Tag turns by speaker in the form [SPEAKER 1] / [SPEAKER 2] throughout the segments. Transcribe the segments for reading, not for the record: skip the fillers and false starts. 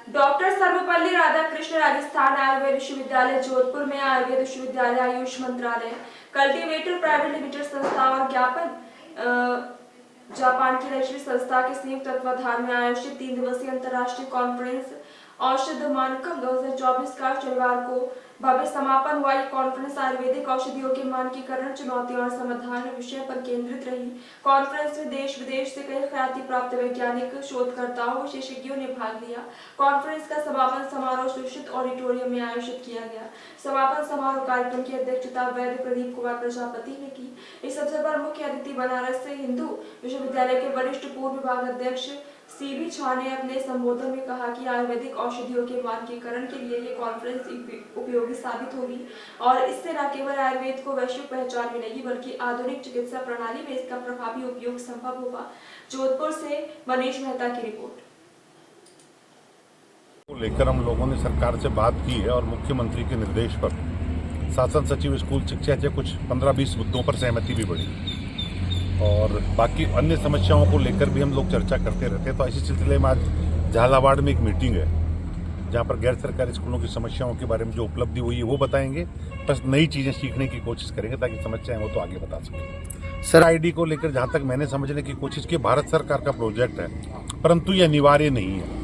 [SPEAKER 1] Doctor Sarvepalli Radhakrishna Rajasthan Ayurveda विश्वविद्यालय जोधपुर में आयुर्वेद विश्वविद्यालय आयुष मंत्रालय कल्टीवेटर प्राइवेट लिमिटेड संस्था और जापान की रजिस्ट्री संस्था के संयुक्त तत्वाधान में आयोजित 3 दिवसीय अंतर्राष्ट्रीय कॉन्फ्रेंस औषध मानकम 2024 का शनिवार को भव्य समापन हुआ। यह कॉन्फ्रेंस आयुर्वेदिक औषधियों के मानकीकरण, चुनौतियों और समाधान विषय पर केंद्रित रही। कॉन्फ्रेंस में देश विदेश से कई ख्याति प्राप्त वैज्ञानिक, शोधकर्ताओं, विशेषज्ञों ने भाग लिया। कॉन्फ्रेंस का समापन समारोह सुरक्षित ऑडिटोरियम में आयोजित किया गया। समापन समारोह कार्यक्रम की अध्यक्षता वैद्य प्रदीप कुमार प्रजापति ने की। इस अवसर पर मुख्य अतिथि बनारस से हिंदू विश्वविद्यालय के वरिष्ठ पूर्व विभाग अध्यक्ष सीबी झा ने अपने संबोधन में कहा कि आयुर्वेदिक औषधियों के मानकीकरण के लिए ये कॉन्फ्रेंस उपयोगी साबित होगी और इससे न केवल आयुर्वेद को वैश्विक पहचान मिलेगी बल्कि आधुनिक चिकित्सा प्रणाली में इसका प्रभावी उपयोग संभव होगा। जोधपुर से मनीष मेहता की रिपोर्ट।
[SPEAKER 2] को लेकर हम लोगों ने सरकार से बात की है और मुख्यमंत्री के निर्देश पर शासन सचिव स्कूल शिक्षा से कुछ 15-20 मुद्दों पर सहमति भी बढ़ी और बाकी अन्य समस्याओं को लेकर भी हम लोग चर्चा करते रहते हैं। तो इसी सिलसिले में आज झालावाड़ में एक मीटिंग है जहां पर गैर सरकारी स्कूलों की समस्याओं के बारे में जो उपलब्धि हुई है वो बताएंगे, बस नई चीजें सीखने की कोशिश करेंगे ताकि समस्याएं वो तो आगे बता सकें। सर आईडी को लेकर जहां तक मैंने समझने की कोशिश की, भारत सरकार का प्रोजेक्ट है परंतु ये अनिवार्य नहीं है।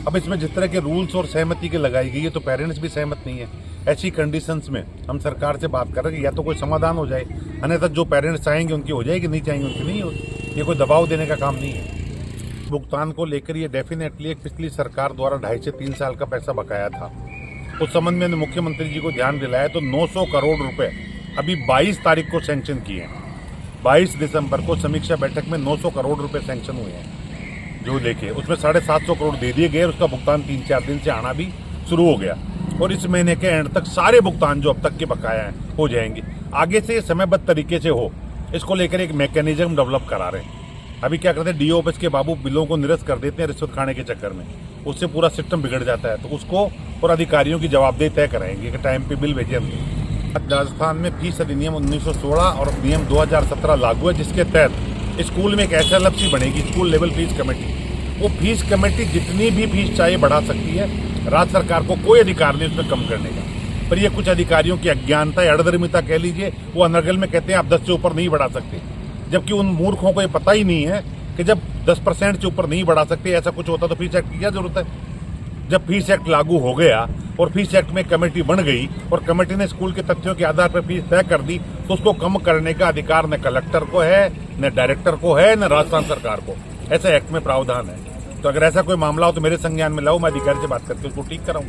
[SPEAKER 2] अब इसमें जिस तरह के रूल्स और सहमति के लगाई गई है तो पेरेंट्स भी सहमत नहीं है। ऐसी कंडीशंस में हम सरकार से बात कर रहे हैं कि या तो कोई समाधान हो जाए, अन्यथा जो पेरेंट्स चाहेंगे उनकी हो जाएगी, नहीं चाहेंगे उनकी नहीं होगी। ये कोई दबाव देने का काम नहीं है। भुगतान को लेकर ये डेफिनेटली एक पिछली सरकार द्वारा 2.5 से 3 साल का पैसा बकाया था। उस संबंध में मुख्यमंत्री जी को ध्यान दिलाया तो 900 करोड़ रुपए अभी 22 तारीख को सैंक्शन किए हैं। 22 दिसंबर को समीक्षा बैठक में 900 करोड़ रुपए सैंक्शन हुए हैं। जो देखे उसमें 750 करोड़ दे दिए गए, उसका भुगतान 3-4 दिन से आना भी शुरू हो गया और इस महीने के एंड तक सारे भुगतान जो अब तक के बकाया हैं हो जाएंगे। आगे से समयबद्ध तरीके से हो, इसको लेकर एक मैकेनिज्म डेवलप करा रहे हैं। अभी क्या करते हैं, डीओ ऑफिस के बाबू बिलों को निरस्त कर देते हैं रिश्वत खाने के चक्कर में, उससे पूरा सिस्टम बिगड़ जाता है। तो उसको और अधिकारियों की जवाबदेही तय कराएंगे कि टाइम पे बिल भेजे हम। राजस्थान में फीस अधिनियम 1916 और नियम 2017 लागू है, जिसके तहत स्कूल में एक SLFC बनेगी, स्कूल लेवल फीस कमेटी। वो फीस कमेटी जितनी भी फीस चाहे बढ़ा सकती है, राज्य सरकार को कोई अधिकार नहीं उसमें कम करने का। पर ये कुछ अधिकारियों की अज्ञानता या अड़धर्मिता कह लीजिए, वो अनर्गल में कहते हैं आप 10 से ऊपर नहीं बढ़ा सकते, जबकि उन मूर्खों को ये पता ही नहीं है कि जब 10% से ऊपर नहीं बढ़ा सकते, ऐसा कुछ होता तो फीस एक्ट की क्या जरूरत है। जब फीस एक्ट लागू हो गया और फीस एक्ट में कमेटी बन गई और कमेटी ने स्कूल के तथ्यों के आधार पर फीस तय कर दी, तो उसको कम करने का अधिकार न कलेक्टर को है, न डायरेक्टर को है, न राजस्थान सरकार को। ऐसा एक्ट में प्रावधान है। तो अगर ऐसा कोई मामला हो तो मेरे संज्ञान में लाओ, मैं अधिकारी से बात करके उसको ठीक कराऊं।